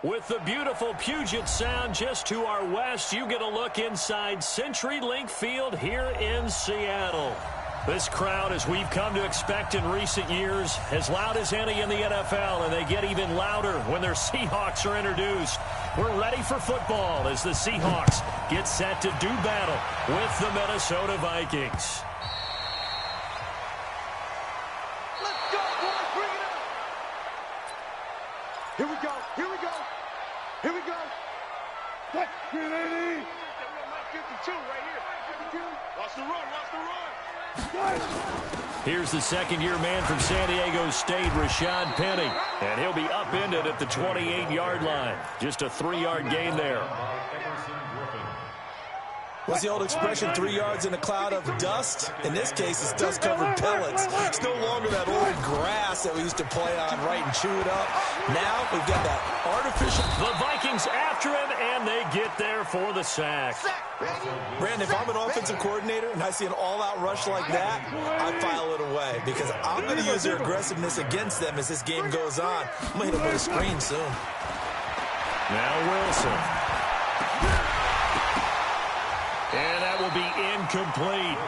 With the beautiful Puget Sound just to our west, you get a look inside CenturyLink Field here in Seattle. This crowd, as we've come to expect in recent years, as loud as any in the NFL, and they get even louder when their Seahawks are introduced. We're ready for football as the Seahawks get set to do battle with the Minnesota Vikings. Let's go, boys, bring it up. Here we go, here we go, here we go. That's 380. 52 right here. 52. Watch the run, watch the run. Here's the second-year man from San Diego State, Rashad Penny. And he'll be upended at the 28-yard line. Just a 3-yard gain there. What's the old expression, 3 yards in a cloud of dust? In this case, it's dust-covered pellets. It's no longer that old grass that we used to play on, right, and chew it up. Now we've got that artificial. The Vikings after him, and they get there for the sack. Brandon, if I'm an offensive coordinator and I see an all-out rush like that, I file it away because I'm going to use their aggressiveness against them as this game goes on. I'm going to hit them with a screen soon. Now Wilson. And that will be incomplete.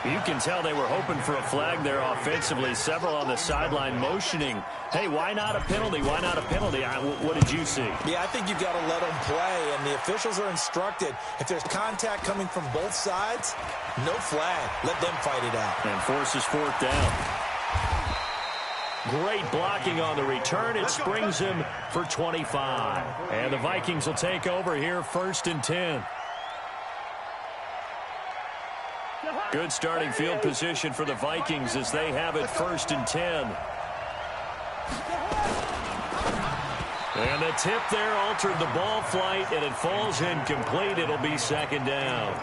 You can tell they were hoping for a flag there offensively. Several on the sideline motioning. Hey, why not a penalty? Why not a penalty? What did you see? Yeah, I think you've got to let them play, and the officials are instructed. If there's contact coming from both sides, no flag. Let them fight it out. And forces fourth down. Great blocking on the return. It springs him for 25. And the Vikings will take over here, 1st and 10. Good starting field position for the Vikings as they have it 1st and 10. And the tip there altered the ball flight, and it falls incomplete. It'll be 2nd down.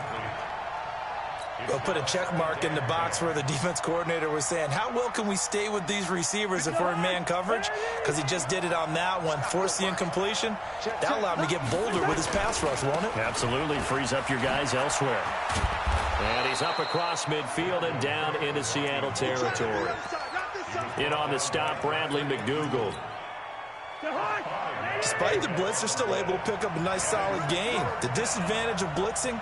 We'll put a check mark in the box where the defense coordinator was saying, how well can we stay with these receivers if we're in man coverage? Because he just did it on that one, forced the incompletion. That'll allow him to get bolder with his pass rush, won't it? Absolutely. Frees up your guys elsewhere. And he's up across midfield and down into Seattle territory. In on the stop, Bradley McDougald. Despite the blitz, they're still able to pick up a nice solid gain. The disadvantage of blitzing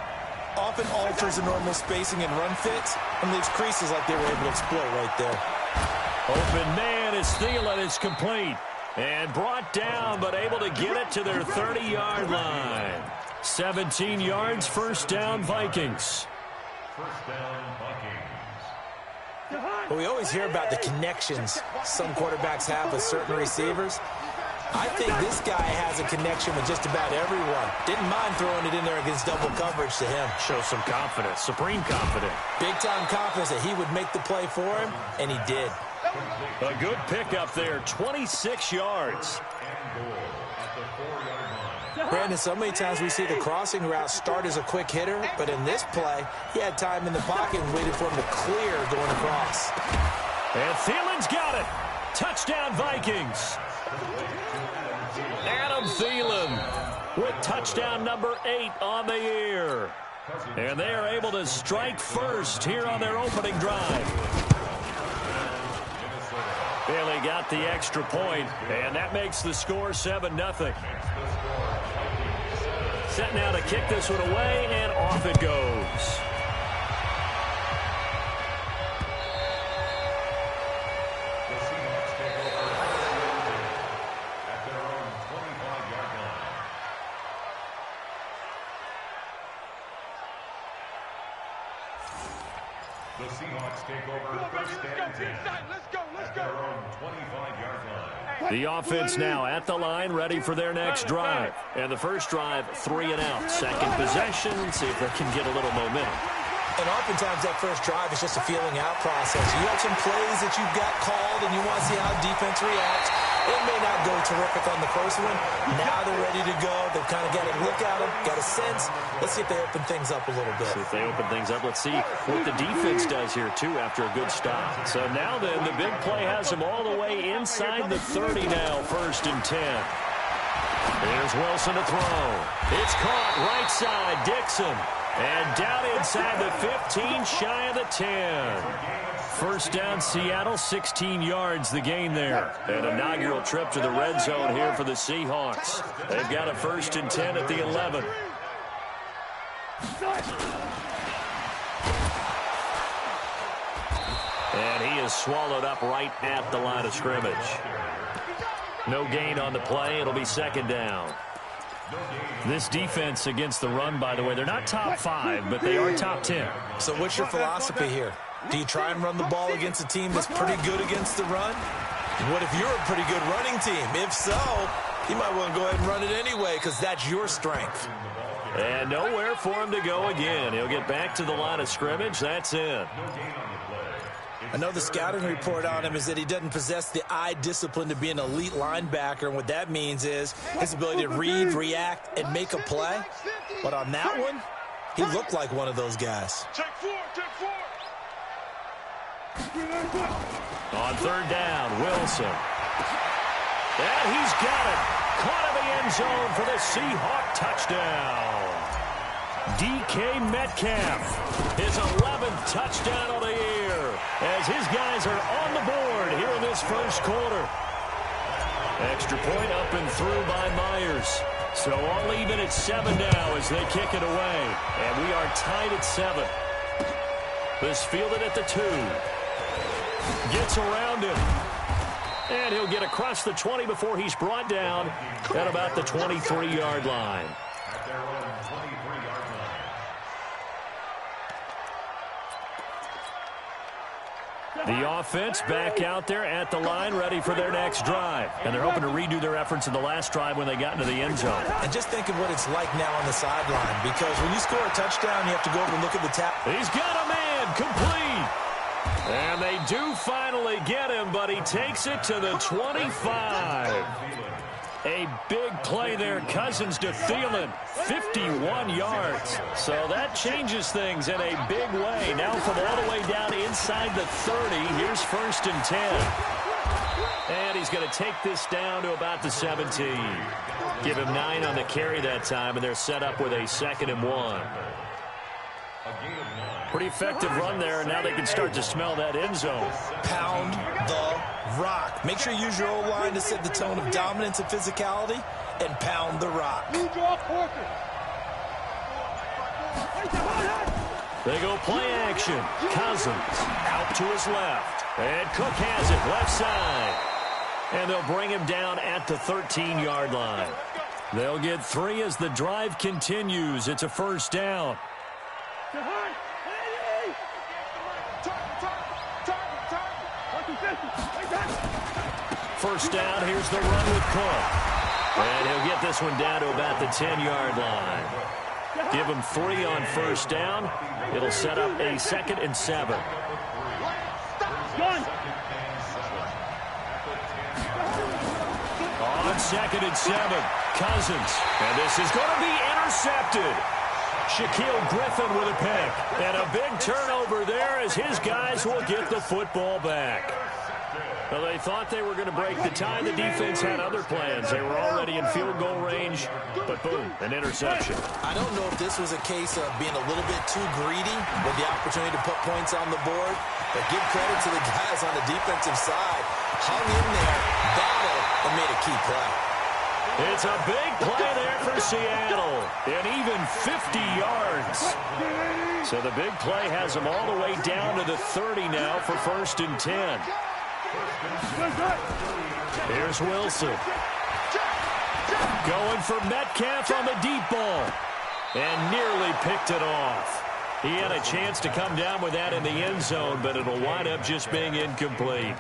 often alters the normal spacing and run fits and leaves creases like they were able to exploit right there. Open man is Thielen is complete. And brought down, but able to get it to their 30-yard line. 17 yards, 1st down, Vikings. Well, we always hear about the connections some quarterbacks have with certain receivers. I think this guy has a connection with just about everyone. Didn't mind throwing it in there against double coverage to him. Shows some confidence, supreme confidence. Big-time confidence that he would make the play for him, and he did. A good pickup there, 26 yards. Brandon, so many times we see the crossing route start as a quick hitter, but in this play, he had time in the pocket and waited for him to clear going across. And Thielen's got it. Touchdown, Vikings. Adam Thielen with touchdown number 8 on the year. And they are able to strike first here on their opening drive. Bailey got the extra point, and that makes the score 7-0. Set now to kick this one away, and off it goes. The Seahawks take over 1st and 10 at their own 25-yard line. The offense now at the line, ready for their next drive. And the first drive, 3 and out. Second possession, see if they can get a little momentum. And oftentimes that first drive is just a feeling out process. You have some plays that you've got called and you want to see how defense reacts. It may not go terrific on the first one. Now they're ready to go. They've kind of got a look at them, got a sense. Let's see if they open things up a little bit. See if they open things up. Let's see what the defense does here, too, after a good stop. So now then, the big play has them all the way inside the 30 now, 1st and 10. Here's Wilson to throw. It's caught right side, Dixon. And down inside the 15, shy of the 10. First down, Seattle, 16 yards the gain there. An inaugural trip to the red zone here for the Seahawks. They've got a 1st and 10 at the 11. And he is swallowed up right at the line of scrimmage. No gain on the play. It'll be 2nd down. This defense against the run, by the way, they're not top 5, but they are top 10. So what's your philosophy here? Do you try and run the ball against a team that's pretty good against the run? What if you're a pretty good running team? If so, you might want to go ahead and run it anyway because that's your strength. And nowhere for him to go again. He'll get back to the line of scrimmage. That's in. I know the scouting report on him is that he doesn't possess the eye discipline to be an elite linebacker, and what that means is his ability to read, react, and make a play. But on that one, he looked like one of those guys. Take four. On 3rd down, Wilson. And he's got it. Caught in the end zone for the Seahawk touchdown. DK Metcalf, his 11th touchdown of the year, as his guys are on the board here in this first quarter. Extra point up and through by Myers. So all even at 7 now as they kick it away. And we are tied at 7. This fielded at the 2. Gets around him. And he'll get across the 20 before he's brought down at about the 23-yard line. At their own 23-yard line. The offense back out there at the line, ready for their next drive. And they're hoping to redo their efforts in the last drive when they got into the end zone. And just think of what it's like now on the sideline, because when you score a touchdown, you have to go over and look at the tap. He's got a man, complete. And they do finally get him, but he takes it to the 25. A big play there, Cousins to Thielen, 51 yards. So that changes things in a big way. Now from all the way down inside the 30, here's 1st and 10. And he's going to take this down to about the 17. Give him 9 on the carry that time, and they're set up with a 2nd and 1. Pretty effective run there, and now they can start to smell that end zone. Pound the rock. Make sure you use your O-line to set the tone of dominance and physicality, and pound the rock. They go play action. Cousins out to his left. And Cook has it left side. And they'll bring him down at the 13-yard line. They'll get 3 as the drive continues. It's a 1st down. First down, here's the run with Cook. And he'll get this one down to about the 10-yard line. Give him 3 on 1st down. It'll set up a 2nd and 7. On 2nd and 7, Cousins. And this is going to be intercepted. Shaquille Griffin with a pick. And a big turnover there as his guys will get the football back. Well, they thought they were going to break the tie. The defense had other plans. They were already in field goal range, but boom, an interception. I don't know if this was a case of being a little bit too greedy with the opportunity to put points on the board, but give credit to the guys on the defensive side. Hung in there, battled, and made a key play. It's a big play there for Seattle, and even 50 yards. So the big play has them all the way down to the 30 now for 1st and 10. Here's Wilson. Going for Metcalf on the deep ball. And nearly picked it off. He had a chance to come down with that in the end zone, but it'll wind up just being incomplete.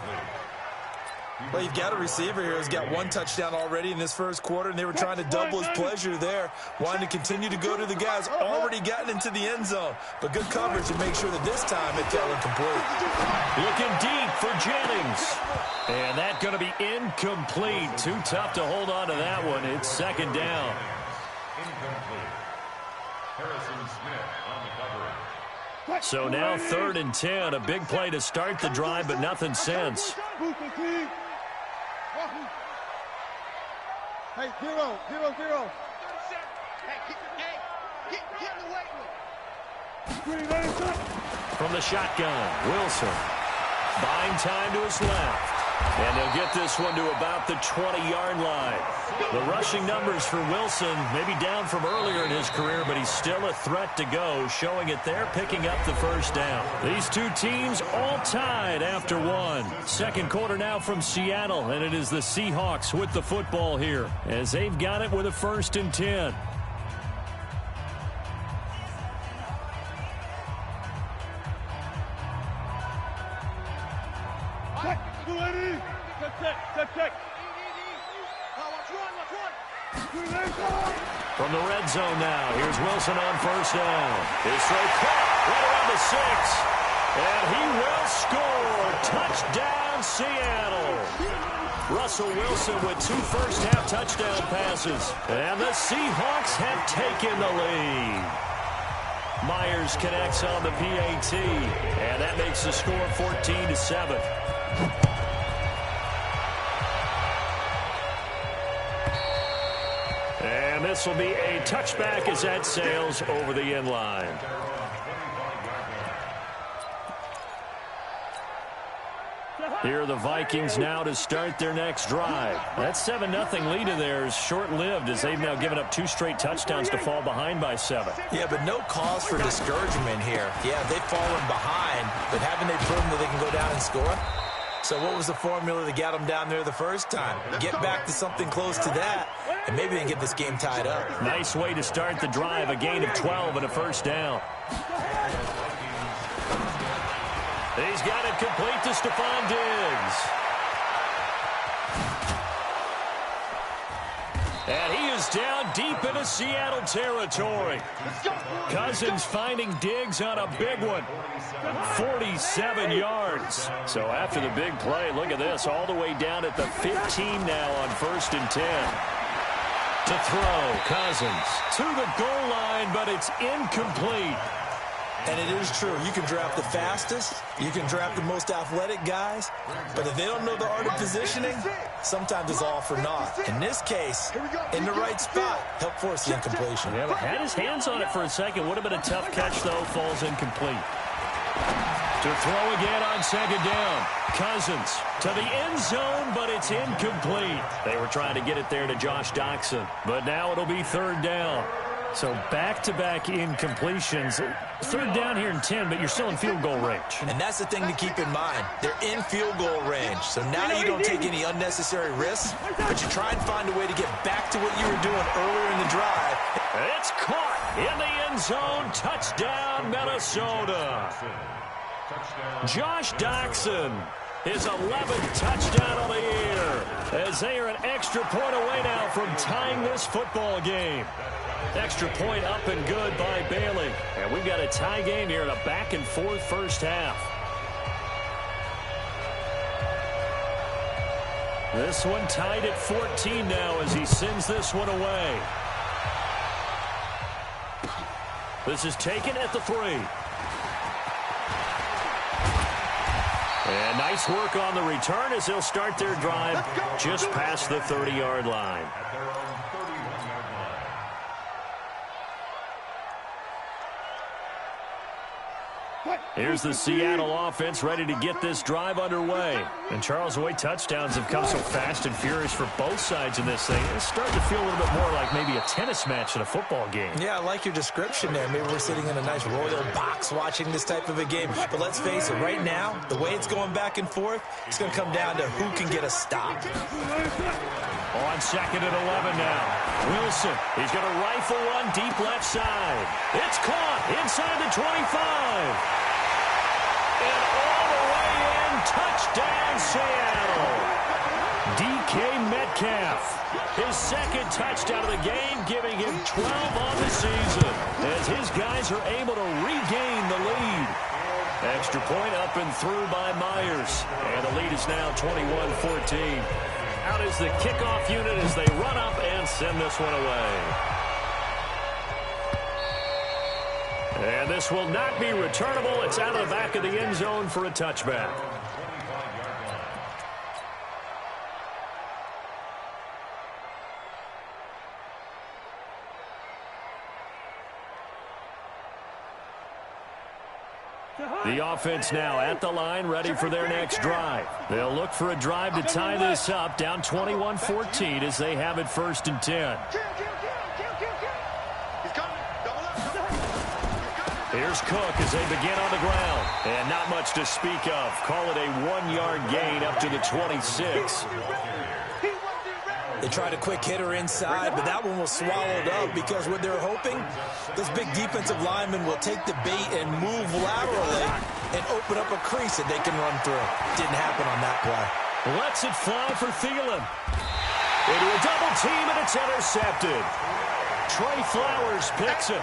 Well, you've got a receiver here who's got 1 touchdown already in this first quarter, and they were trying to double his pleasure there, wanting to continue to go to the guys already gotten into the end zone. But good coverage to make sure that this time it fell incomplete. Looking deep for Jennings. And that's going to be incomplete. Too tough to hold on to that one. It's 2nd down. Incomplete. Harrison Smith on the coverage. So now 3rd and 10. A big play to start the drive, but nothing since. Hey, 0, 0, 0. From the shotgun, Wilson. Buying time to his left. And they'll get this one to about the 20-yard line. The rushing numbers for Wilson may be down from earlier in his career, but he's still a threat to go, showing it there, picking up the first down. These two teams all tied after one. Second quarter now from Seattle, and it is the Seahawks with the football here as they've got it with a 1st and 10. From the red zone now, here's Wilson on 1st down. His throw caught right around the 6. And he will score. Touchdown, Seattle. Russell Wilson with 2 first-half touchdown passes. And the Seahawks have taken the lead. Myers connects on the PAT. And that makes the score 14-7. And this will be a touchback as that sails over the end line. Here are the Vikings now to start their next drive. That 7-0 lead of theirs short-lived as they've now given up 2 straight touchdowns to fall behind by 7. Yeah, but no cause for discouragement here. Yeah, they've fallen behind, but haven't they proven that they can go down and score? So what was the formula that got them down there the first time? Get back to something close to that, and maybe they can get this game tied up. Nice way to start the drive, a gain of 12 and a 1st down. He's got it complete to Stephon Diggs. And he is down deep into Seattle territory. Cousins finding Diggs on a big one. 47 yards. So after the big play, look at this, all the way down at the 15 now on 1st and 10. To throw, Cousins to the goal line, but it's incomplete. And it is true. You can draft the fastest. You can draft the most athletic guys. But if they don't know the art of positioning, sometimes it's all for naught. In this case, in the right spot, help force the incompletion. Yeah, but had his hands on it for a second. Would have been a tough catch, though. Falls incomplete. To throw again on 2nd down. Cousins to the end zone, but it's incomplete. They were trying to get it there to Josh Doxson. But now it'll be 3rd down. So back-to-back incompletions. 3rd down here in 10, but you're still in field goal range. And that's the thing to keep in mind. They're in field goal range. So now you don't take any unnecessary risks, but you try and find a way to get back to what you were doing earlier in the drive. It's caught in the end zone. Touchdown, Minnesota. Josh Doxson, his 11th touchdown of the year, as they are an extra point away now from tying this football game. Extra point up and good by Bailey. And we've got a tie game here in a back-and-forth first half. This one tied at 14 now as he sends this one away. This is taken at the 3. And nice work on the return as they'll start their drive just past the 30-yard line. Here's the Seattle offense ready to get this drive underway. And Charles, the way touchdowns have come so fast and furious for both sides in this thing, it's starting to feel a little bit more like maybe a tennis match in a football game. Yeah, I like your description there. Maybe we're sitting in a nice royal box watching this type of a game. But let's face it, right now, the way it's going back and forth, it's going to come down to who can get a stop. On 2nd and 11 now. Wilson, he's going to rifle one deep left side. It's caught inside the 25. And all the way in, touchdown Seattle. DK Metcalf, his 2nd touchdown of the game, giving him 12 on the season as his guys are able to regain the lead. Extra point up and through by Myers. And the lead is now 21-14. Out is the kickoff unit as they run up and send this one away. And this will not be returnable. It's out of the back of the end zone for a touchback. The offense now at the line, ready for their next drive. They'll look for a drive to tie this up, down 21-14 as they have it 1st and 10. Here's Cook as they begin on the ground. And not much to speak of. Call it a 1-yard gain up to the 26. They tried a quick hitter inside, but that one was swallowed up because what they're hoping, those big defensive linemen will take the bait and move laterally and open up a crease that they can run through. Didn't happen on that play. Lets it fly for Thielen. Into a double team, and it's intercepted. Trey Flowers picks it.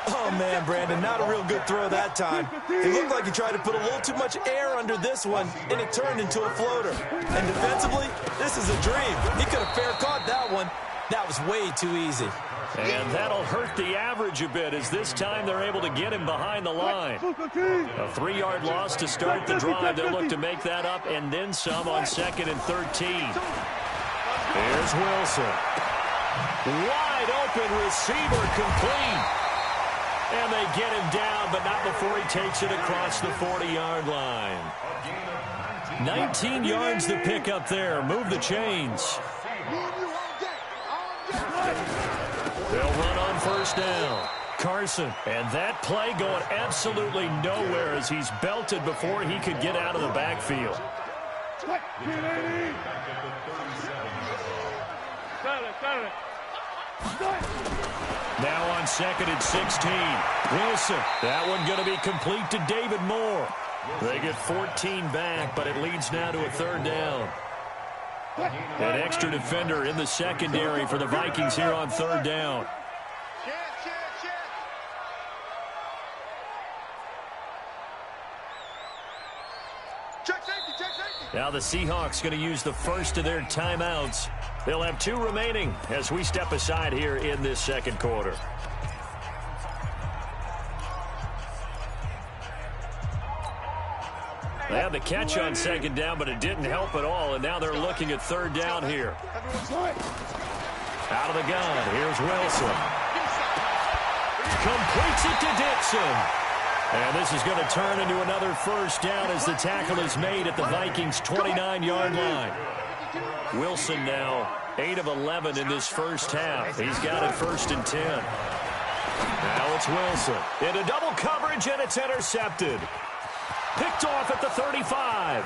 Oh, man, Brandon, not a real good throw that time. It looked like he tried to put a little too much air under this one, and it turned into a floater. And defensively, this is a dream. He could have fair caught that one. That was way too easy. And that'll hurt the average a bit as this time they're able to get him behind the line. A 3-yard loss to start the drive. They'll look to make that up and then some on 2nd and 13. Here's Wilson. Wide open receiver complete. And they get him down, but not before he takes it across the 40-yard line. 19 yards to pick up there. Move the chains. They'll run on 1st down. Carson, and that play going absolutely nowhere as he's belted before he could get out of the backfield. Now on 2nd and 16. Wilson. That one going to be complete to David Moore. They get 14 back, but it leads now to a 3rd down. An extra defender in the secondary for the Vikings here on 3rd down. Now the Seahawks going to use the first of their timeouts. They'll have 2 remaining as we step aside here in this 2nd quarter. They had the catch on 2nd down, but it didn't help at all, and now they're looking at 3rd down here. Out of the gun, here's Wilson. Completes it to Dixon. And this is going to turn into another 1st down as the tackle is made at the Vikings' 29-yard line. Wilson now 8 of 11 in this 1st half. He's got it 1st and 10. Now it's Wilson. Into double coverage, and it's intercepted. Picked off at the 35,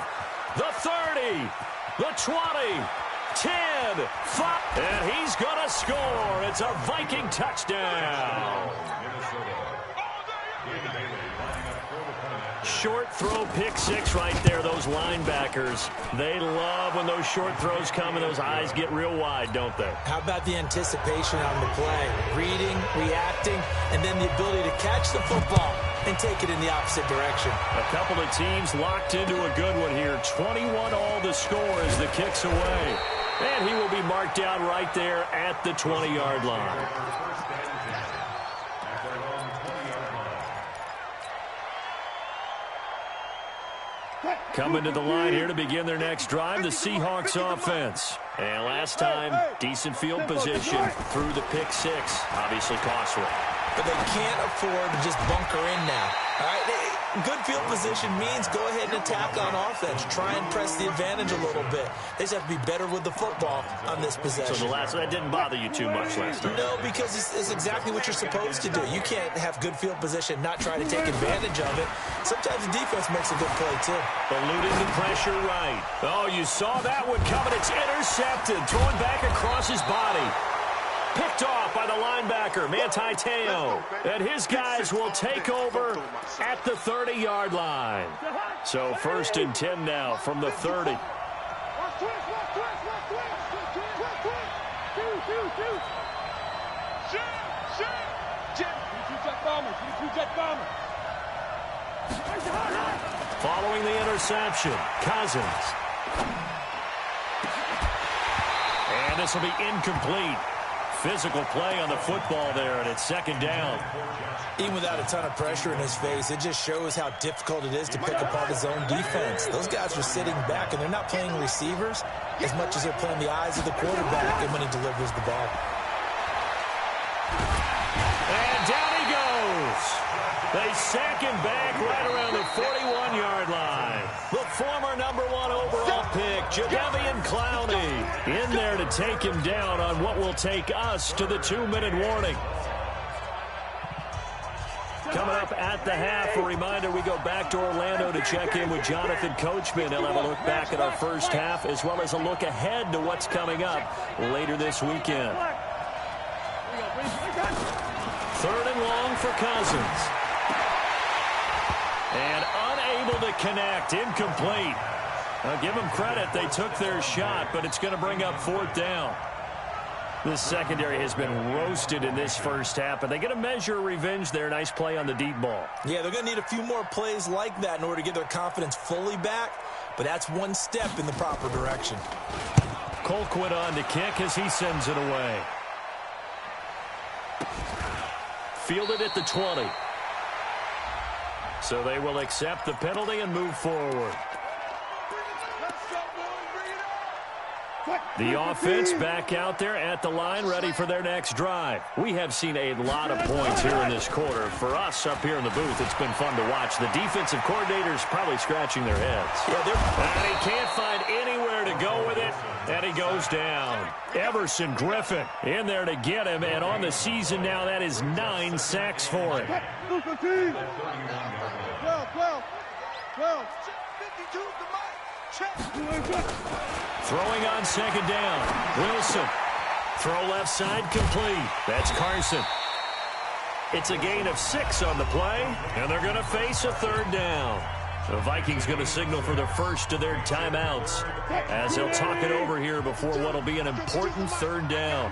the 30, the 20, 10, 5, and he's going to score. It's a Viking touchdown. Short throw, pick 6 right there. Those linebackers, they love when those short throws come and those eyes get real wide, don't they? How about the anticipation on the play? Reading, reacting, and then the ability to catch the football and take it in the opposite direction. A couple of teams locked into a good one here. 21 all the score as the kick's away. And he will be marked down right there at the 20-yard line. Coming to the line here to begin their next drive, the Seahawks offense. And last time, decent field position through the pick 6. Obviously costly. But they can't afford to just bunker in now. All right, good field position means go ahead and attack on offense. Try and press the advantage a little bit. They just have to be better with the football on this possession. So that didn't bother you too much last time? No, because it's exactly what you're supposed to do. You can't have good field position, not try to take advantage of it. Sometimes the defense makes a good play, too. Eluding the pressure right. Oh, you saw that one coming. It's intercepted. Thrown back across his body. Picked off by the linebacker, Manti Te'o. And his guys will take over at the 30-yard line. So 1st and 10 now from the 30. Following the interception, Cousins. And this will be incomplete. Physical play on the football there, and it's 2nd down. Even without a ton of pressure in his face, it just shows how difficult it is to pick apart his own defense. Those guys are sitting back, and they're not playing receivers as much as they're playing the eyes of the quarterback and when he delivers the ball. And down he goes. They sack him back right around the 41-yard line. The former #1 overall pick, Jadeveon Clowney, in there to take him down on what will take us to the 2-minute warning. Coming up at the half, a reminder, we go back to Orlando to check in with Jonathan Coachman. He'll have a look back at our first half as well as a look ahead to what's coming up later this weekend. 3rd and long for Cousins. And unable to connect, incomplete. I'll give them credit, they took their shot, but it's going to bring up 4th down. This secondary has been roasted in this first half, but they get a measure of revenge there. Nice play on the deep ball. Yeah, they're going to need a few more plays like that in order to get their confidence fully back, but that's one step in the proper direction. Colquitt on to kick as he sends it away. Fielded at the 20. So they will accept the penalty and move forward. The offense back out there at the line, ready for their next drive. We have seen a lot of points here in this quarter. For us up here in the booth, it's been fun to watch. The defensive coordinators probably scratching their heads. And he can't find anywhere to go with it, and he goes down. Everson Griffin in there to get him, and on the season now, that is 9 sacks for him. 12. Throwing on 2nd down. Wilson. Throw left side complete. That's Carson. It's a gain of 6 on the play, and they're going to face a 3rd down. The Vikings going to signal for the first of their timeouts as they'll talk it over here before what will be an important 3rd down.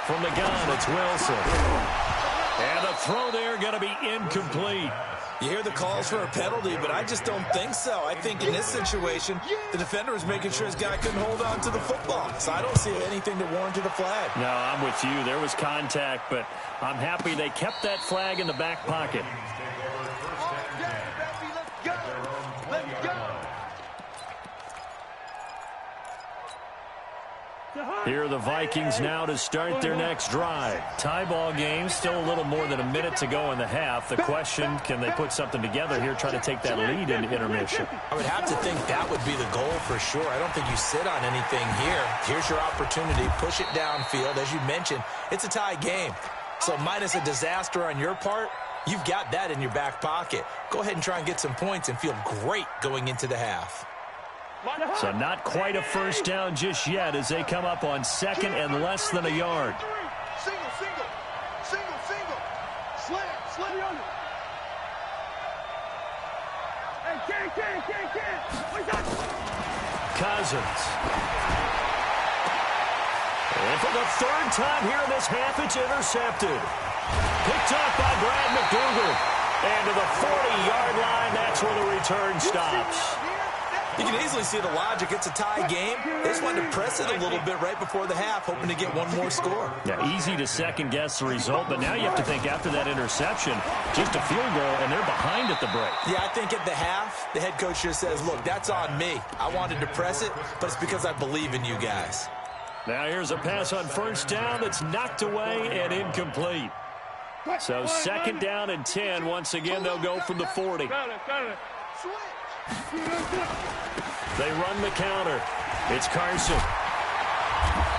From the gun, it's Wilson. And the throw there going to be incomplete. You hear the calls for a penalty, but I just don't think so. I think in this situation, the defender was making sure his guy couldn't hold on to the football. So I don't see anything to warrant a flag. No, I'm with you. There was contact, but I'm happy they kept that flag in the back pocket. Here are the Vikings now to start their next drive. Tie ball game, still a little more than a minute to go in the half. The question, can they put something together here, try to take that lead into intermission? I would have to think that would be the goal for sure. I don't think you sit on anything here. Here's your opportunity. Push it downfield. As you mentioned, it's a tie game. So minus a disaster on your part, you've got that in your back pocket. Go ahead and try and get some points and feel great going into the half. So not quite a first down just yet as they come up on 2nd and less than a yard. Single. Slam. Cousins. And for the 3rd time here in this half, it's intercepted. Picked up by Brad McDougal. And to the 40-yard line, that's where the return stops. You can easily see the logic. It's a tie game. They just wanted to press it a little bit right before the half, hoping to get one more score. Yeah, easy to second-guess the result, but now you have to think after that interception, just a field goal, and they're behind at the break. Yeah, I think at the half, the head coach just says, look, that's on me. I wanted to press it, but it's because I believe in you guys. Now here's a pass on 1st down that's knocked away and incomplete. So 2nd down and 10. Once again, they'll go from the 40. They run the counter. It's Carson.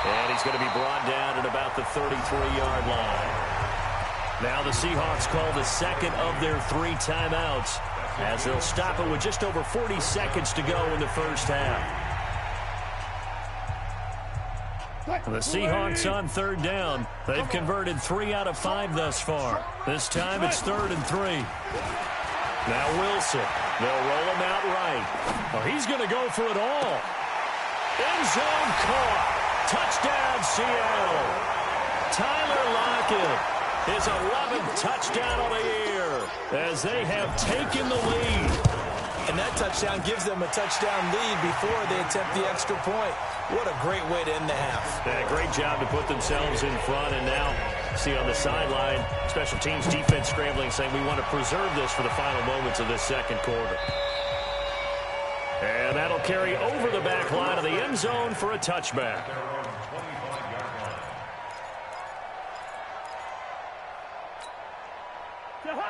And he's going to be brought down at about the 33-yard line. Now the Seahawks call the 2nd of their 3 timeouts as they'll stop it with just over 40 seconds to go in the first half. The Seahawks on 3rd down. They've converted 3 out of 5 thus far. This time it's 3rd and 3. Now Wilson. They'll roll him out right. Oh, he's going to go for it all. End zone caught. Touchdown, Seattle. Tyler Lockett, his 11th touchdown of the year as they have taken the lead. And that touchdown gives them a touchdown lead before they attempt the extra point. What a great way to end the half. Yeah, great job to put themselves in front, and now see on the sideline, special teams defense scrambling, saying we want to preserve this for the final moments of this 2nd quarter. And that'll carry over the back line of the end zone for a touchback.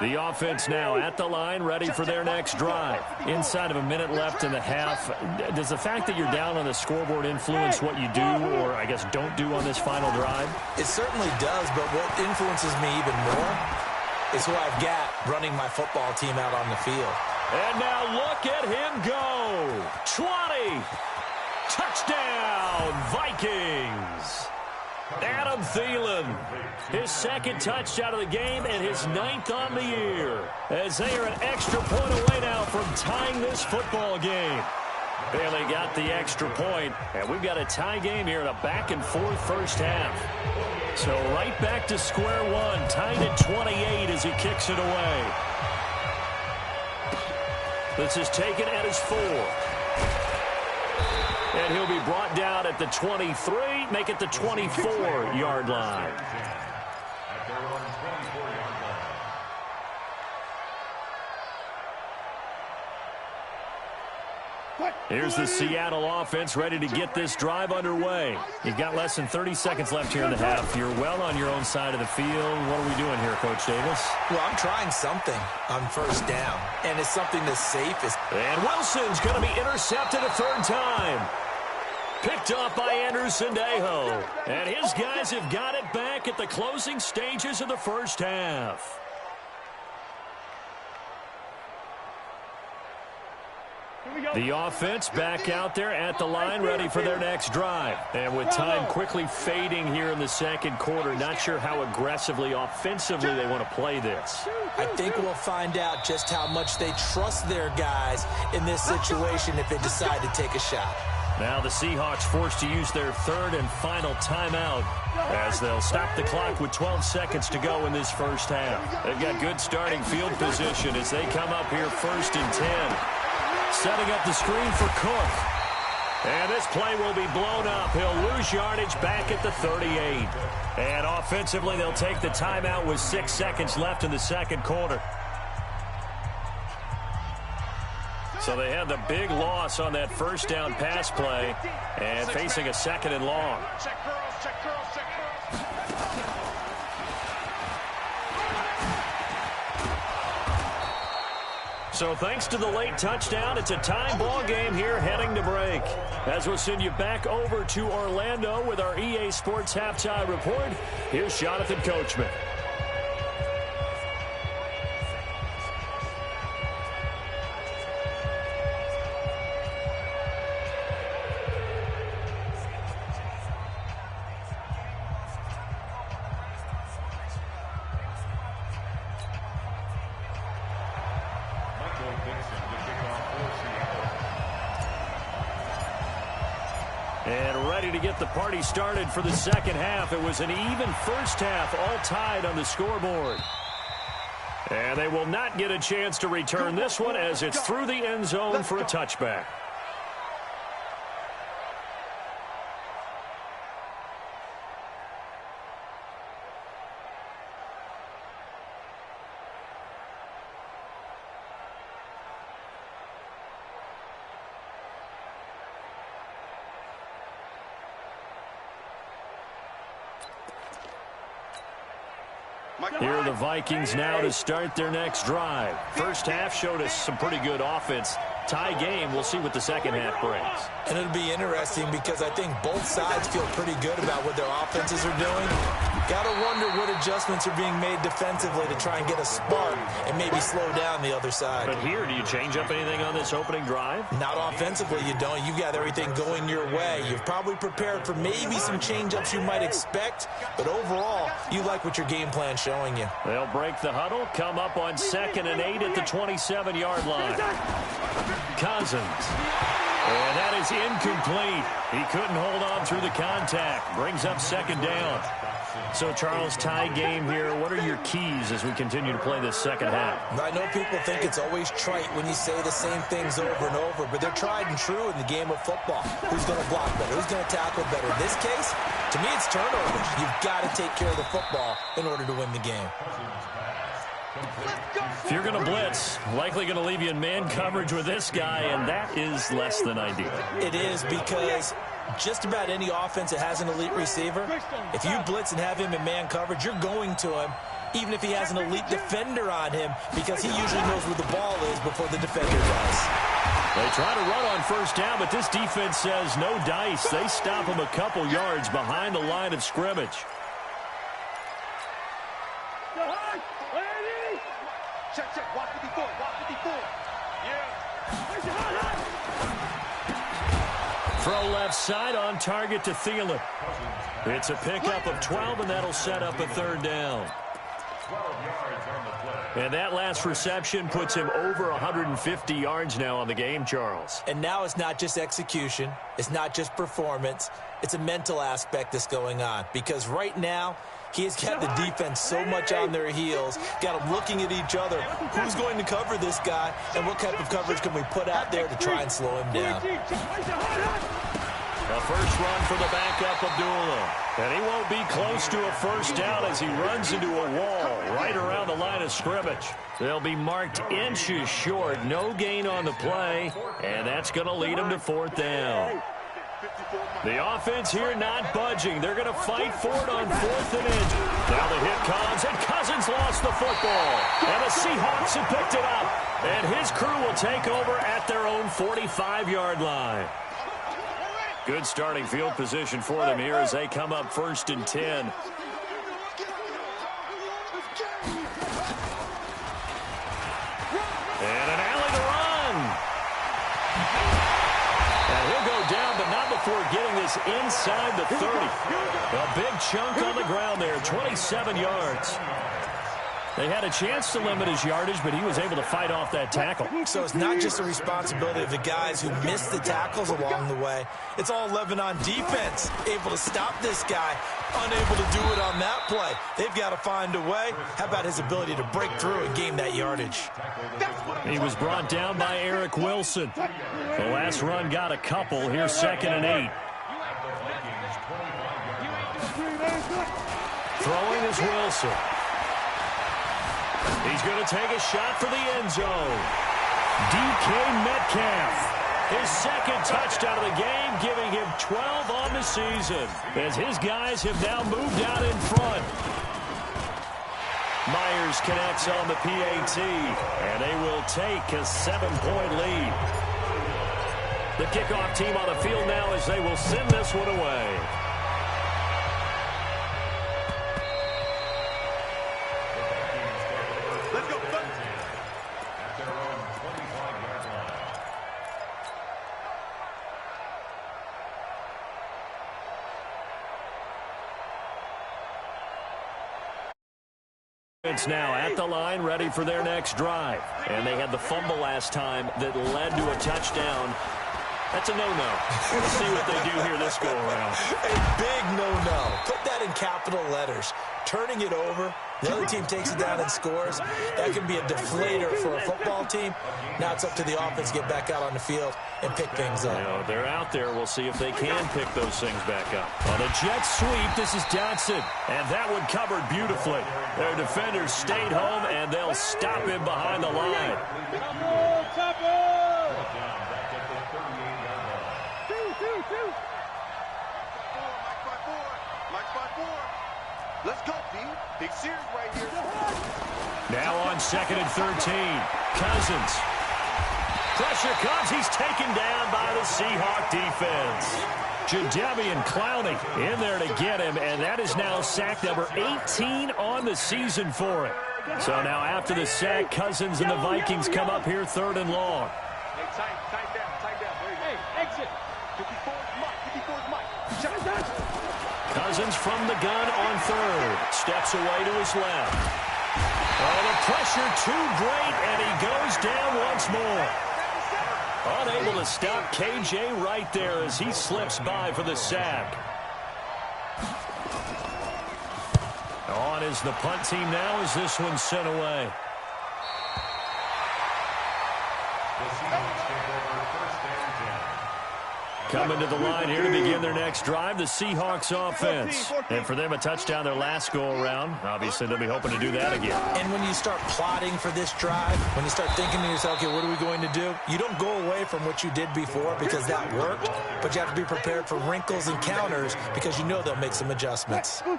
The offense now at the line, ready for their next drive. Inside of a minute left in the half, does the fact that you're down on the scoreboard influence what you do, or I guess don't do on this final drive? It certainly does, but what influences me even more is who I've got running my football team out on the field. And now look at him go. 20. Touchdown, Vikings. Adam Thielen, his second touchdown of the game and his 9th on the year, as they are an extra point away now from tying this football game. Bailey got the extra point, and we've got a tie game here in a back-and-forth first half. So right back to square one, tied at 28 as he kicks it away. This is taken at his 4. And he'll be brought down at the 23, make it the 24-yard line. Here's the Seattle offense ready to get this drive underway. You've got less than 30 seconds left here in the half. You're well on your own side of the field. What are we doing here, Coach Davis? Well, I'm trying something on first down, and it's something that's safe. And Wilson's going to be intercepted a third time. Picked off by Anderson Dejo. And his guys have got it back at the closing stages of the first half. The offense back out there at the line, ready for their next drive. And with time quickly fading here in the second quarter, not sure how aggressively, offensively they want to play this. I think we'll find out just how much they trust their guys in this situation if they decide to take a shot. Now the Seahawks forced to use their third and final timeout as they'll stop the clock with 12 seconds to go in this first half. They've got good starting field position as they come up here first and 10. Setting up the screen for Cook. And this play will be blown up. He'll lose yardage back at the 38. And offensively, they'll take the timeout with 6 seconds left in the second quarter. So they had the big loss on that first down pass play and facing a second and long. So thanks to the late touchdown, it's a tie ball game here heading to break. As we'll send you back over to Orlando with our EA Sports Halftime Report, here's Jonathan Coachman. And ready to get the party started for the second half. It was an even first half, all tied on the scoreboard. And they will not get a chance to return this one as it's through the end zone for a touchback. Here are the Vikings now to start their next drive. First half showed us some pretty good offense. Tie game, we'll see what the second half brings. And it'll be interesting because I think both sides feel pretty good about what their offenses are doing. Got to wonder what adjustments are being made defensively to try and get a spark and maybe slow down the other side. But here, do you change up anything on this opening drive? Not offensively, you don't. You got everything going your way. You've probably prepared for maybe some change-ups you might expect, but overall, you like what your game plan's showing you. They'll break the huddle, come up on 2nd and 8 at the 27-yard line. Cousins. And that is incomplete. He couldn't hold on through the contact. Brings up second down. So, Charles, tie game here. What are your keys as we continue to play this second half? I know people think it's always trite when you say the same things over and over, but they're tried and true in the game of football. Who's going to block better? Who's going to tackle better? In this case, to me, it's turnovers. You've got to take care of the football in order to win the game. If you're going to blitz, likely going to leave you in man coverage with this guy, and that is less than ideal. It is, because just about any offense that has an elite receiver, if you blitz and have him in man coverage, you're going to him, even if he has an elite defender on him, because he usually knows where the ball is before the defender does. They try to run on first down, but this defense says no dice. They stop him a couple yards behind the line of scrimmage. Check. Watch 54. Yeah. Throw left side on target to Thielen. It's a pickup of 12, and that'll set up a third down. 12 yards on the play. And that last reception puts him over 150 yards now on the game, Charles. And now it's not just execution. It's not just performance. It's a mental aspect that's going on. Because right now, he has got the defense so much on their heels, got them looking at each other. Who's going to cover this guy, and what type of coverage can we put out there to try and slow him down? A first run for the backup, Abdullah. And he won't be close to a first down as he runs into a wall right around the line of scrimmage. They'll be marked inches short. No gain on the play, and that's going to lead him to fourth down. The offense here not budging. They're going to fight for it on fourth and inch. Now the hit comes, and Cousins lost the football. And the Seahawks have picked it up. And his crew will take over at their own 45-yard line. Good starting field position for them here as they come up first and 10. And an alley to run. And he'll go down, but not before getting this inside the 30. A big chunk on the ground there, 27 yards. They had a chance to limit his yardage, but he was able to fight off that tackle. So it's not just the responsibility of the guys who missed the tackles along the way. It's all 11 on defense, able to stop this guy, unable to do it on that play. They've got to find a way. How about his ability to break through and gain that yardage? He was brought down by Eric Wilson. The last run got a couple. Here's 2nd and 8. Throwing is Wilson. He's going to take a shot for the end zone. DK Metcalf. His second touchdown of the game, giving him 12 on the season, as his guys have now moved out in front. Myers connects on the PAT, and they will take a 7-point lead. The kickoff team on the field now as they will send this one away. Now at the line, ready for their next drive. And they had the fumble last time that led to a touchdown. That's a no-no. We'll see what they do here this go-around. A big no-no. Put that in capital letters. Turning it over, the other team takes it down and scores. That can be a deflator for a football team. Now it's up to the offense to get back out on the field and pick things up. You know, they're out there. We'll see if they can pick those things back up. On a jet sweep, this is Dotson. And that one covered beautifully. Their defenders stayed home, and they'll stop him behind the line. Let's go, D. Big series right here. Now on 2nd and 13. Cousins. Pressure comes. He's taken down by the Seahawk defense. Jadeveon Clowney in there to get him, and that is now sack number 18 on the season for him. So now after the sack, Cousins and the Vikings come up here 3rd and long. Hey, tight down. Hey, exit. 54's Mike. Cousins from the gun on 3rd. Steps away to his left. Oh, the pressure too great, and he goes down once more. Unable to stop KJ right there as he slips by for the sack. On is the punt team now as this one's sent away. The Seahawks take over 1st and 10. Coming to the line here to begin their next drive, the Seahawks offense. And for them, a touchdown their last go-around. Obviously, they'll be hoping to do that again. And when you start plotting for this drive, when you start thinking to yourself, okay, what are we going to do? You don't go away from what you did before because that worked, but you have to be prepared for wrinkles and counters because you know they'll make some adjustments. So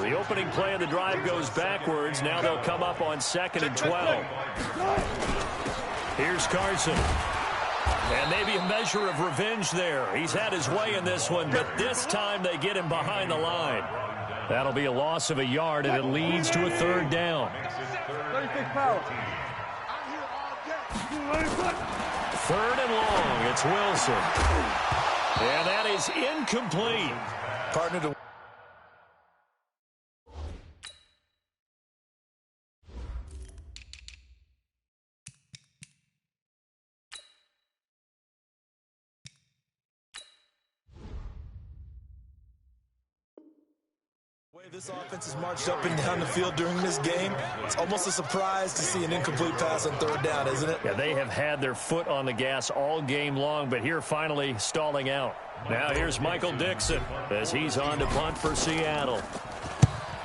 the opening play of the drive goes backwards. Now they'll come up on 2nd and 12. Here's Carson. And maybe a measure of revenge there. He's had his way in this one, but this time they get him behind the line. That'll be a loss of a yard, and it leads to a 3rd down. 3rd and long. It's Wilson. And that is incomplete. Partner to this offense has marched up and down the field during this game. It's almost a surprise to see an incomplete pass on 3rd down, isn't it? Yeah, they have had their foot on the gas all game long, but here finally stalling out. Now here's Michael Dixon as he's on to punt for Seattle.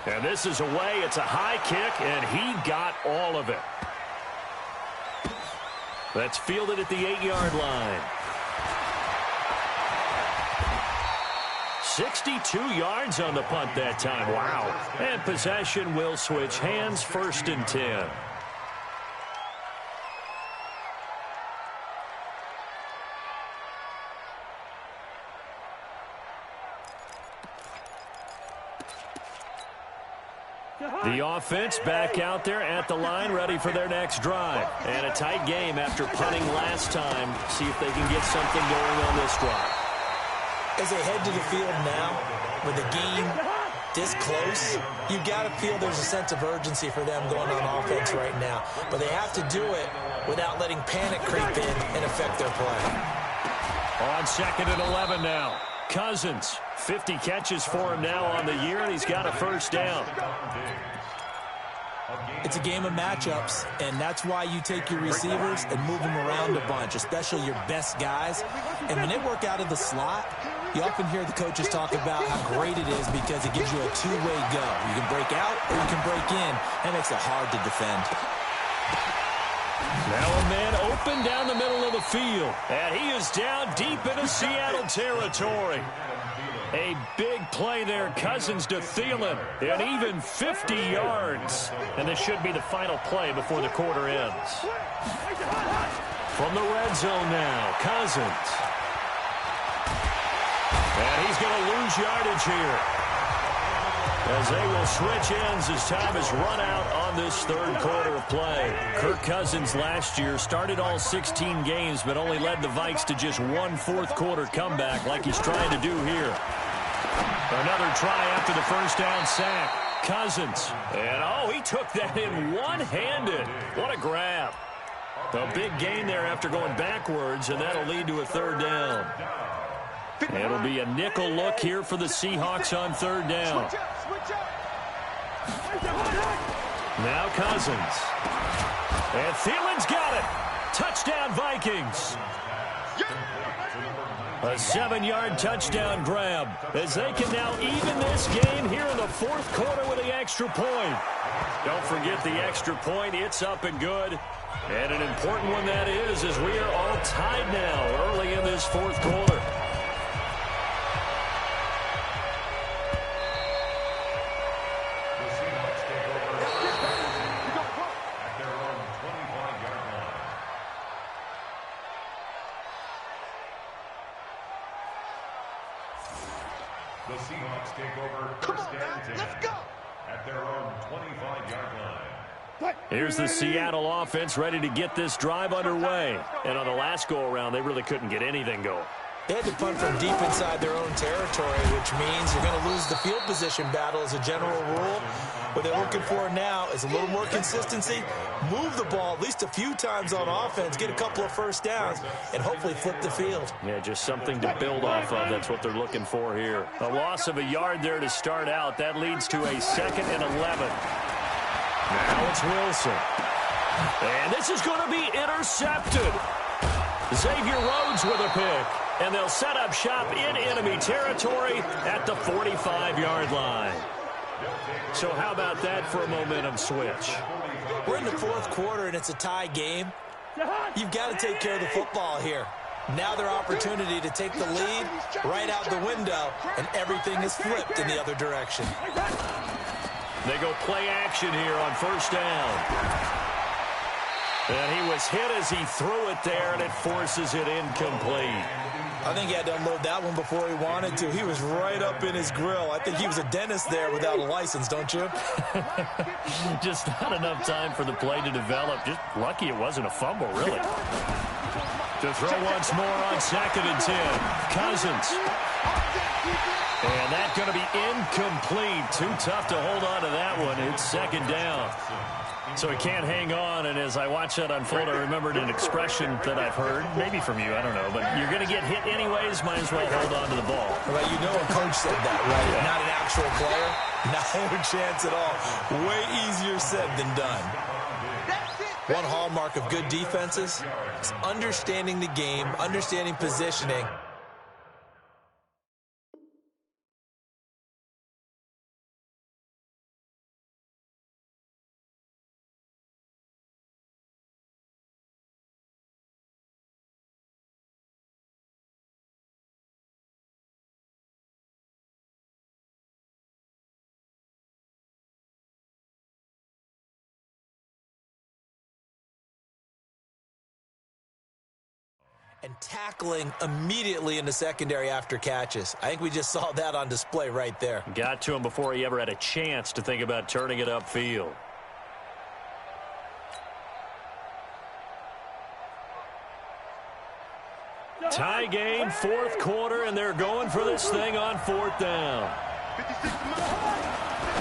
And this is away. It's a high kick, and he got all of it. That's fielded at the 8-yard line. 62 yards on the punt that time. Wow. And possession will switch hands, 1st and 10. The offense back out there at the line, ready for their next drive. And a tight game after punting last time. See if they can get something going on this drive. As they head to the field now, with the game this close, you've got to feel there's a sense of urgency for them going on offense right now. But they have to do it without letting panic creep in and affect their play. On 2nd and 11 now. Cousins, 50 catches for him now on the year, and he's got a 1st down. It's a game of matchups, and that's why you take your receivers and move them around a bunch, especially your best guys. And when they work out of the slot, you often hear the coaches talk about how great it is because it gives you a two-way go. You can break out or you can break in. That makes it hard to defend. Now a man open down the middle of the field, and he is down deep into Seattle territory. A big play there, Cousins to Thielen, and even 50 yards. And this should be the final play before the quarter ends. From the red zone now, Cousins. And he's going to lose yardage here, as they will switch ends as time has run out on this 3rd quarter of play. Kirk Cousins last year started all 16 games, but only led the Vikes to just one 4th quarter comeback like he's trying to do here. Another try after the 1st down sack. Cousins. And, oh, he took that in one-handed. What a grab. A big gain there after going backwards, and that'll lead to a 3rd down. It'll be a nickel look here for the Seahawks on 3rd down. Now Cousins. And Thielen's got it. Touchdown, Vikings. A 7-yard touchdown grab as they can now even this game here in the 4th quarter with the extra point. Don't forget the extra point. It's up and good. And an important one that is, as we are all tied now early in this 4th quarter. The Seahawks take over 1st and 10 at their own 25-yard line. Here's the Seattle offense ready to get this drive underway. And on the last go-around, they really couldn't get anything going. They had to punt from deep inside their own territory, which means you're going to lose the field position battle as a general rule. What they're looking for now is a little more consistency, move the ball at least a few times on offense, get a couple of 1st downs, and hopefully flip the field. Yeah, just something to build off of. That's what they're looking for here. A loss of a yard there to start out. That leads to a 2nd and 11. Now it's Wilson. And this is going to be intercepted. Xavier Rhodes with a pick. And they'll set up shop in enemy territory at the 45-yard line. So how about that for a momentum switch? We're in the fourth quarter, and it's a tie game. You've got to take care of the football here. Now their opportunity to take the lead right out the window, and everything is flipped in the other direction. They go play action here on first down. And he was hit as he threw it there, and it forces it incomplete. I think he had to unload that one before he wanted to. He was right up in his grill. I think he was a dentist there without a license, don't you? Just not enough time for the play to develop. Just lucky it wasn't a fumble, really. To throw once more on 2nd and 10. Cousins. And that's going to be incomplete. Too tough to hold on to that one. It's 2nd down. So he can't hang on, and as I watch that unfold, I remembered an expression that I've heard, maybe from you, I don't know, but you're going to get hit anyways, might as well hold on to the ball. Well, you know a coach said that, right? Yeah. Not an actual player. No chance at all. Way easier said than done. One hallmark of good defenses is understanding the game, understanding positioning. And tackling immediately in the secondary after catches. I think we just saw that on display right there. Got to him before he ever had a chance to think about turning it upfield. Tie game, fourth quarter, and they're going for this thing on 4th down.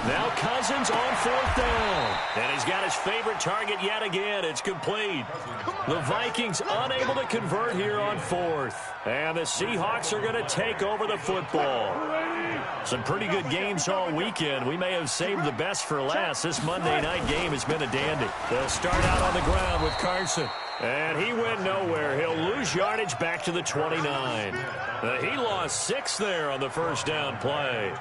Now Cousins on 4th down. And he's got his favorite target yet again. It's complete. The Vikings unable to convert here on 4th. And the Seahawks are going to take over the football. Some pretty good games all weekend. We may have saved the best for last. This Monday night game has been a dandy. They'll start out on the ground with Carson. And he went nowhere. He'll lose yardage back to the 29. He lost 6 there on the first down play.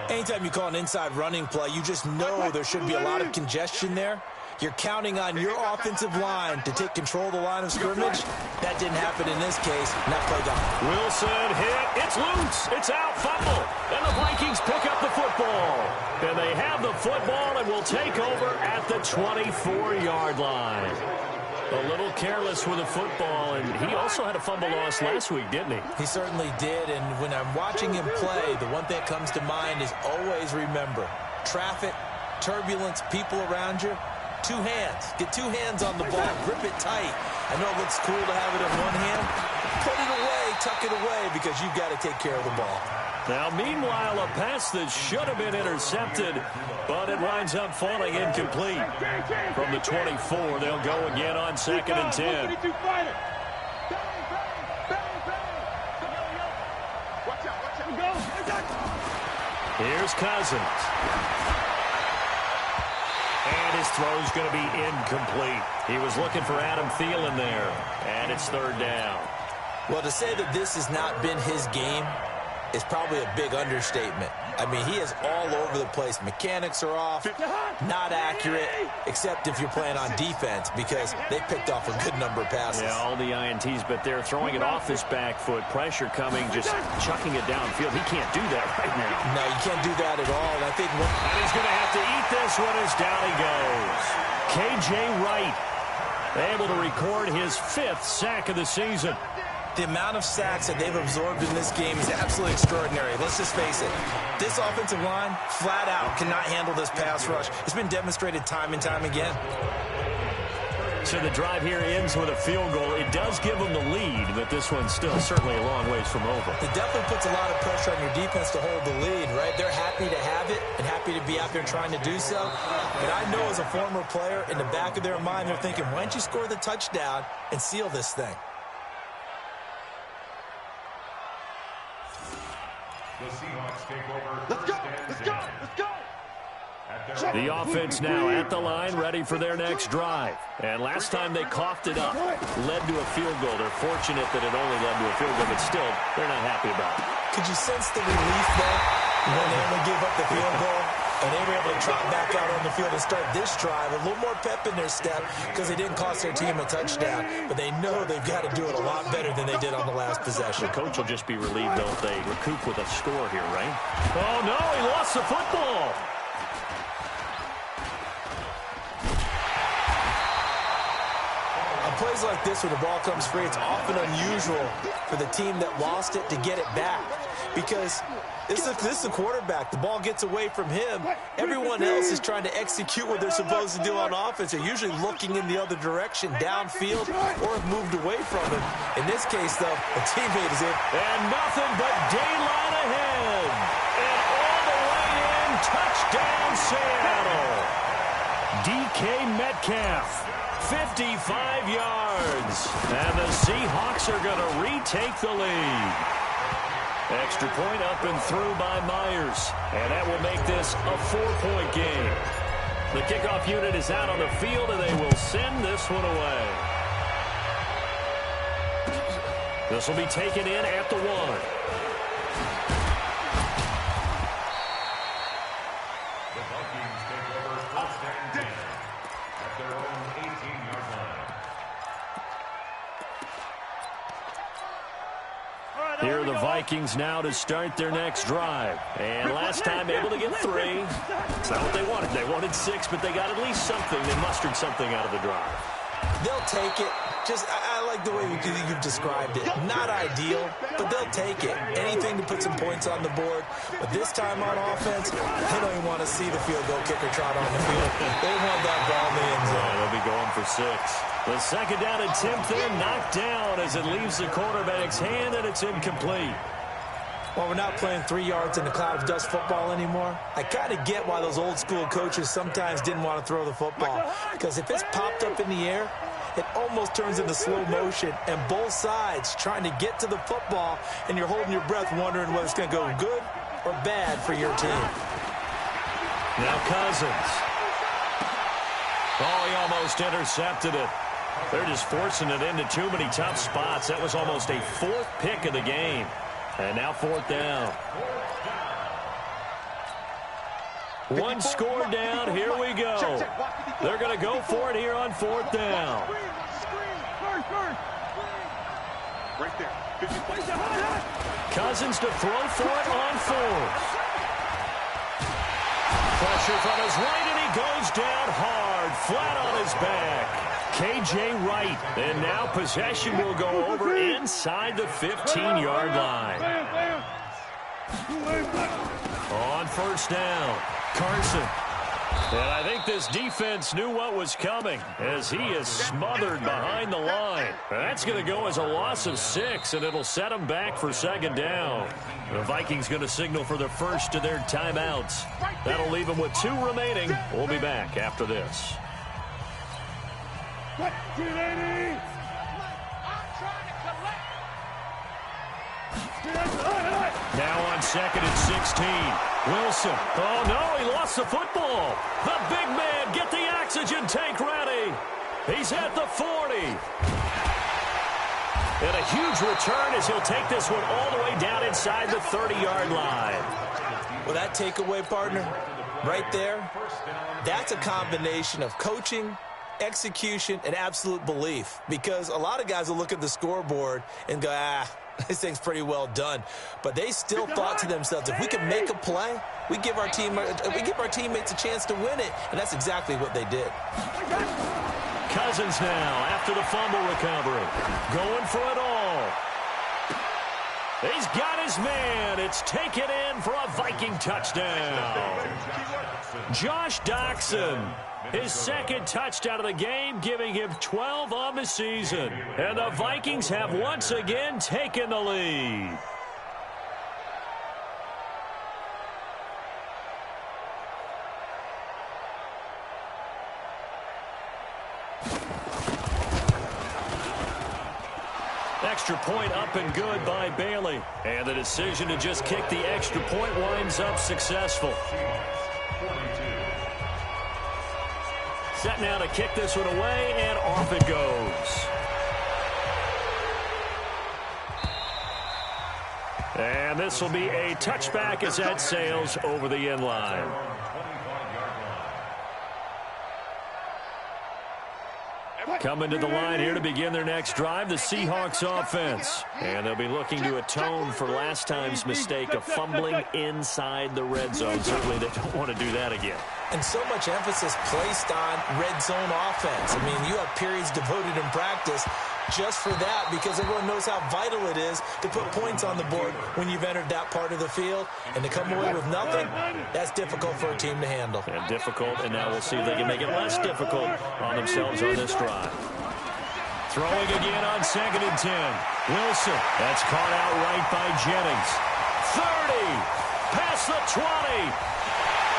Anytime you call an inside running play, you just know there should be a lot of congestion there. You're counting on your offensive line to take control of the line of scrimmage. That didn't happen in this case, and that play gone. Wilson hit. It's loose. It's out. Fumble. And the Vikings pick up the football. And they have the football and will take over at the 24-yard line. A little careless with the football, and he also had a fumble loss last week, didn't he? He certainly did, and when I'm watching him play, the one thing that comes to mind is always remember, traffic, turbulence, people around you, 2 hands. Get 2 hands on the ball. Grip it tight. I know it looks cool to have it in one hand. Put it away, tuck it away, because you've got to take care of the ball. Now, meanwhile, a pass that should have been intercepted, but it winds up falling incomplete. From the 24, they'll go again on 2nd and 10. Here's Cousins. And his throw's going to be incomplete. He was looking for Adam Thielen there, and it's 3rd down. Well, to say that this has not been his game is probably a big understatement. I mean, he is all over the place. Mechanics are off, not accurate, except if you're playing on defense, because they picked off a good number of passes. Yeah, all the INTs, but they're throwing it off his back foot. Pressure coming, just chucking it downfield. He can't do that right now. No, you can't do that at all. And I think and he's going to have to eat this one as down he goes. K.J. Wright able to record his 5th sack of the season. The amount of sacks that they've absorbed in this game is absolutely extraordinary. Let's just face it. This offensive line, flat out, cannot handle this pass rush. It's been demonstrated time and time again. So the drive here ends with a field goal. It does give them the lead, but this one's still certainly a long ways from over. It definitely puts a lot of pressure on your defense to hold the lead, right? They're happy to have it and happy to be out there trying to do so. But I know as a former player, in the back of their mind, they're thinking, why don't you score the touchdown and seal this thing? The Seahawks take over. Let's go! Let's go! Let's go! The offense now at the line, ready for their next drive. And last time they coughed it up, led to a field goal. They're fortunate that it only led to a field goal, but still, they're not happy about it. Could you sense the relief there when they only gave up the field goal? And they were able to trot back out on the field and start this drive. A little more pep in their step because they didn't cost their team a touchdown. But they know they've got to do it a lot better than they did on the last possession. The coach will just be relieved, though, if they recoup with a score here, right? Oh, no, he lost the football. On plays like this, when the ball comes free, it's often unusual for the team that lost it to get it back. Because this is a quarterback. The ball gets away from him. Everyone else is trying to execute what they're supposed to do on offense. They're usually looking in the other direction, downfield, or have moved away from him. In this case, though, a teammate is in. And nothing but daylight ahead. And all the way in, touchdown Seattle. DK Metcalf, 55 yards. And the Seahawks are going to retake the lead. Extra point up and through by Myers. And that will make this a 4-point game. The kickoff unit is out on the field, and they will send this one away. This will be taken in at the 1. The Vikings take over first and 10 at their own 18-yard line. Here are the Vikings now to start their next drive. And last time able to get 3. It's not what they wanted. They wanted 6, but they got at least something. They mustered something out of the drive. They'll take it. I like the way you've described it. Not ideal, but they'll take it. Anything to put some points on the board. But this time on offense, they don't even want to see the field goal kicker trot on the field. They want that ball in the end zone. They'll be going for 6. The second down attempt there knocked down as it leaves the quarterback's hand, and it's incomplete. Well, we're not playing 3 yards in the cloud of dust football anymore. I kind of get why those old school coaches sometimes didn't want to throw the football. Because if it's popped up in the air, it almost turns into slow motion, and both sides trying to get to the football, and you're holding your breath wondering whether it's going to go good or bad for your team. Now Cousins. Oh, he almost intercepted it. They're just forcing it into too many tough spots. That was almost a 4th pick of the game. And now 4th down. 1 score down. Here we go. They're going to go for it here on 4th down. Right there. Cousins to throw for it on 4th. Pressure from his right, and he goes down hard, flat on his back. K.J. Wright, and now possession will go over inside the 15-yard line. On 1st down, Carson. And I think this defense knew what was coming as he is smothered behind the line. That's going to go as a loss of 6, and it'll set them back for 2nd down. The Vikings going to signal for the first of their timeouts. That'll leave them with 2 remaining. We'll be back after this. Now on 2nd and 16. Wilson. Oh, no, he lost the football. The big man, get the oxygen tank ready. He's at the 40. And a huge return as he'll take this one all the way down inside the 30-yard line. Well, that takeaway, partner, right there, that's a combination of coaching, execution, and absolute belief. Because a lot of guys will look at the scoreboard and go, this thing's pretty well done. But they still thought to themselves, if we can make a play, we give our teammates a chance to win it. And that's exactly what they did. Cousins now, after the fumble recovery, going for it all. He's got his man. It's taken in for a Viking touchdown. Josh Doxson, his 2nd touchdown of the game, giving him 12 on the season. And the Vikings have once again taken the lead. Extra point up and good by Bailey. And the decision to just kick the extra point winds up successful. Set now to kick this one away, and off it goes. And this will be a touchback as that sails over the end line. Coming to the line here to begin their next drive, the Seahawks offense. And they'll be looking to atone for last time's mistake of fumbling inside the red zone. Certainly they don't want to do that again. And so much emphasis placed on red zone offense. I mean, you have periods devoted in practice just for that because everyone knows how vital it is to put points on the board when you've entered that part of the field. And to come away with nothing, that's difficult for a team to handle. And difficult, and now we'll see if they can make it less difficult on themselves on this drive. Throwing again on 2nd and 10. Wilson, that's caught out right by Jennings. 30, past the 20.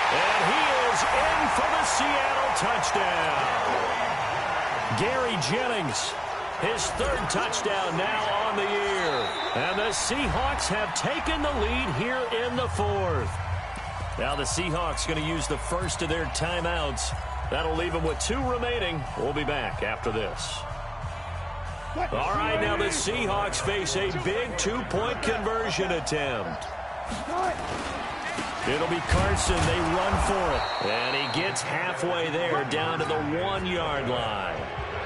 And he is in for the Seattle touchdown. Gary Jennings, his 3rd touchdown now on the year. And the Seahawks have taken the lead here in the 4th. Now the Seahawks going to use the first of their timeouts. That'll leave them with 2 remaining. We'll be back after this. All right, now the Seahawks face a big 2-point conversion attempt. It'll be Carson. They run for it. And he gets halfway there down to the 1-yard line.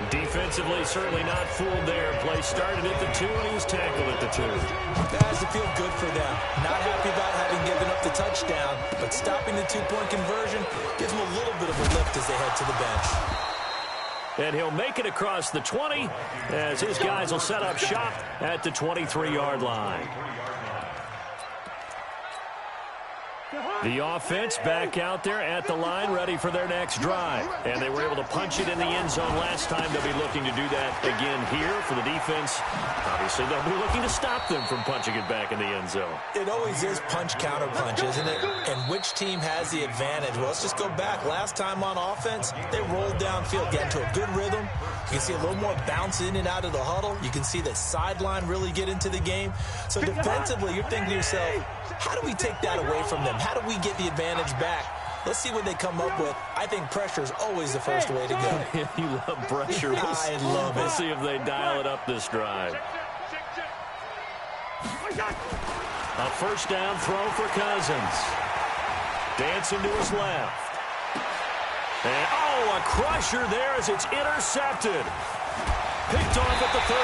Defensively, certainly not fooled there. Play started at the 2, and he was tackled at the 2. That has to feel good for them. Not happy about having given up the touchdown, but stopping the 2-point conversion gives them a little bit of a lift as they head to the bench. And he'll make it across the 20 as his guys will set up shop at the 23-yard line. The offense back out there at the line, ready for their next drive. And they were able to punch it in the end zone last time. They'll be looking to do that again here for the defense. Obviously, they'll be looking to stop them from punching it back in the end zone. It always is punch-counter-punch, isn't it? And which team has the advantage? Well, let's just go back. Last time on offense, they rolled downfield, get into a good rhythm. You can see a little more bounce in and out of the huddle. You can see the sideline really get into the game. So defensively, you're thinking to yourself, how do we take that away from them? How do we get the advantage back? Let's see what they come up with. I think pressure is always the first way to go. You love pressure. I love it. We'll see if they dial it up this drive. A first down throw for Cousins. Dancing to his left. And, a crusher there as it's intercepted. Picked off at the 38.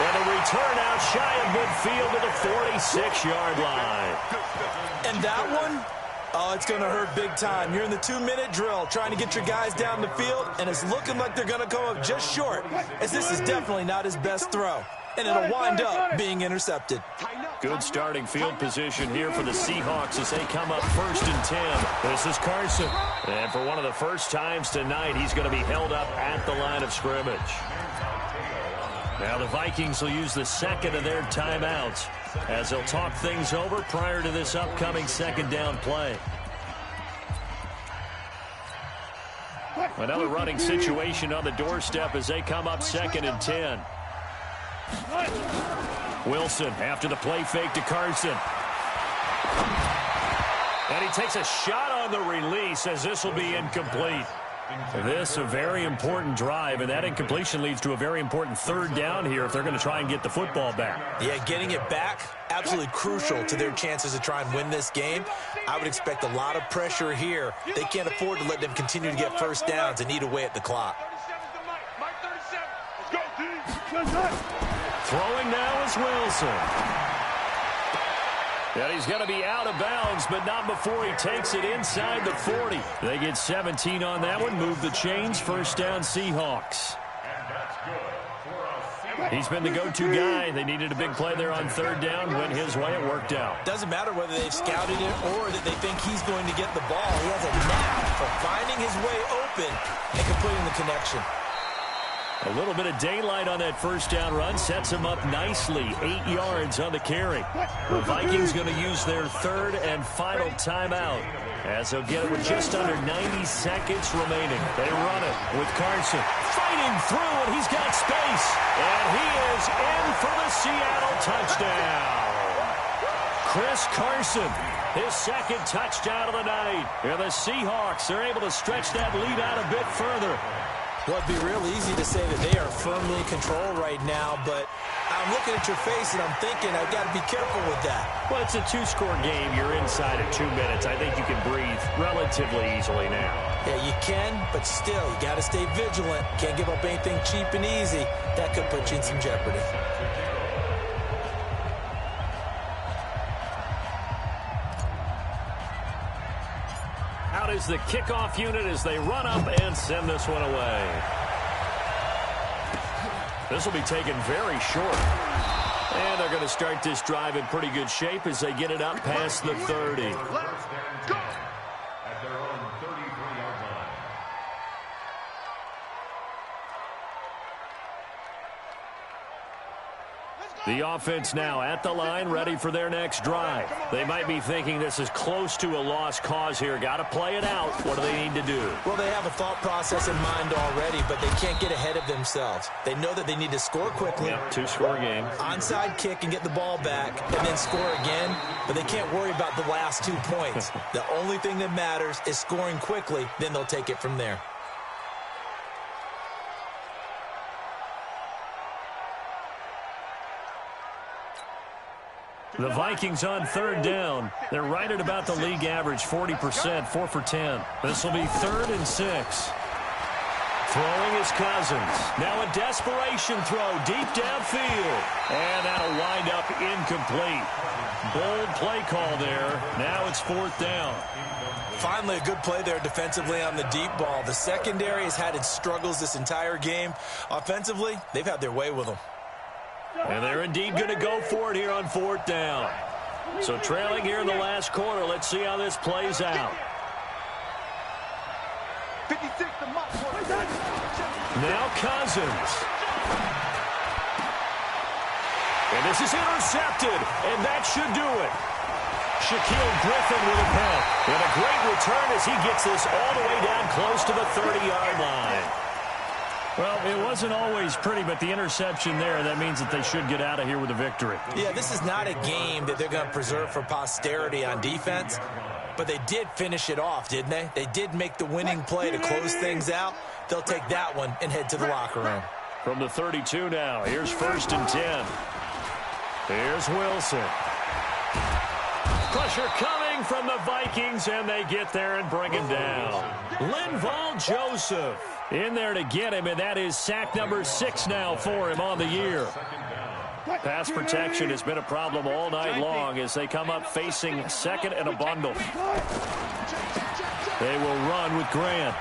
And a return out shy of midfield to the 46-yard line. And that one, it's going to hurt big time. You're in the 2-minute drill trying to get your guys down the field, and it's looking like they're going to come up just short, as this is definitely not his best throw. And it'll wind up being intercepted. Good starting field position here for the Seahawks as they come up 1st and 10. This is Carson. And for one of the first times tonight, he's going to be held up at the line of scrimmage. Now the Vikings will use the 2nd of their timeouts as they'll talk things over prior to this upcoming 2nd down play. Another running situation on the doorstep as they come up 2nd and 10. Wilson after the play fake to Carson. And he takes a shot on the release as this will be incomplete. This a very important drive, and that incompletion leads to a very important 3rd down here if they're going to try and get the football back. Yeah, getting it back, absolutely crucial to their chances to try and win this game. I would expect a lot of pressure here. They can't afford to let them continue to get first downs and eat away at the clock. Throwing now is Wilson. And he's going to be out of bounds, but not before he takes it inside the 40. They get 17 on that one, move the chains, 1st down Seahawks. He's been the go-to guy. They needed a big play there on 3rd down. Went his way, it worked out. Doesn't matter whether they've scouted it or that they think he's going to get the ball. He has a knack for finding his way open and completing the connection. A little bit of daylight on that 1st down run sets him up nicely. 8 yards on the carry. The Vikings going to use their 3rd and final timeout as they'll get it with just under 90 seconds remaining. They run it with Carson fighting through, and he's got space. And he is in for the Seattle touchdown. Chris Carson, his second touchdown of the night. And the Seahawks are able to stretch that lead out a bit further. Well, it'd be real easy to say that they are firmly in control right now, but I'm looking at your face and I'm thinking I've got to be careful with that. Well, it's a two-score game. You're inside of 2 minutes. I think you can breathe relatively easily now. Yeah, you can, but still, you got to stay vigilant. Can't give up anything cheap and easy. That could put you in some jeopardy. Out is the kickoff unit as they run up and send this one away. This will be taken very short. And they're going to start this drive in pretty good shape as they get it up past the 30. At their own 33-yard line. The offense now at the line, ready for their next drive. They might be thinking this is close to a lost cause here. Got to play it out. What do they need to do? Well, they have a thought process in mind already, but they can't get ahead of themselves. They know that they need to score quickly. Yep, two-score game. Onside kick and get the ball back, and then score again. But they can't worry about the last 2 points. The only thing that matters is scoring quickly. Then they'll take it from there. The Vikings on third down. They're right at about the league average, 40%, 4 for 10. This will be 3rd and 6. Throwing is Cousins. Now a desperation throw deep downfield. And that'll wind up incomplete. Bold play call there. Now it's 4th down. Finally, a good play there defensively on the deep ball. The secondary has had its struggles this entire game. Offensively, they've had their way with them. And they're indeed going to go for it here on 4th down. So trailing here in the last quarter. Let's see how this plays out. 56 to Mike. Now Cousins. And this is intercepted. And that should do it. Shaquille Griffin with a punt. And a great return as he gets this all the way down close to the 30-yard line. Well, it wasn't always pretty, but the interception there, that means that they should get out of here with a victory. Yeah, this is not a game that they're going to preserve for posterity on defense, but they did finish it off, didn't they? They did make the winning play to close things out. They'll take that one and head to the locker room. From the 32 now, here's 1st and 10. Here's Wilson. Pressure coming from the Vikings, and they get there and bring him down. Linval Joseph in there to get him, and that is sack number 6 now for him on the year. Pass protection has been a problem all night long as they come up facing 2nd and a bundle. They will run with Grant.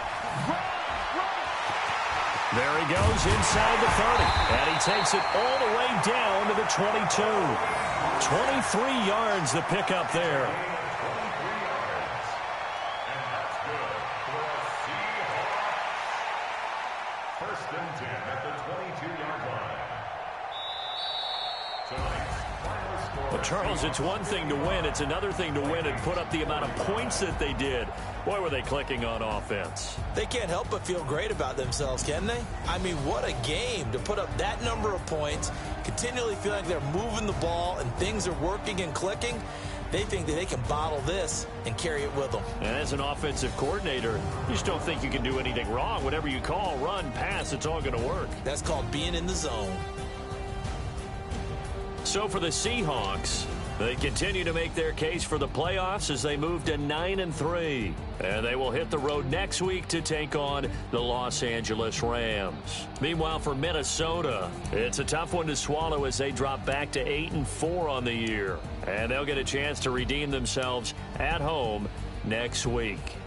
There he goes inside the 30, and he takes it all the way down to the 22. 23 yards the pickup there. Well, Charles, it's one thing to win. It's another thing to win and put up the amount of points that they did. Boy, were they clicking on offense. They can't help but feel great about themselves, can they? I mean, what a game to put up that number of points, continually feel like they're moving the ball and things are working and clicking. They think that they can bottle this and carry it with them. And as an offensive coordinator, you just don't think you can do anything wrong. Whatever you call, run, pass, it's all going to work. That's called being in the zone. So for the Seahawks, they continue to make their case for the playoffs as they move to 9-3. And they will hit the road next week to take on the Los Angeles Rams. Meanwhile, for Minnesota, it's a tough one to swallow as they drop back to 8-4 on the year. And they'll get a chance to redeem themselves at home next week.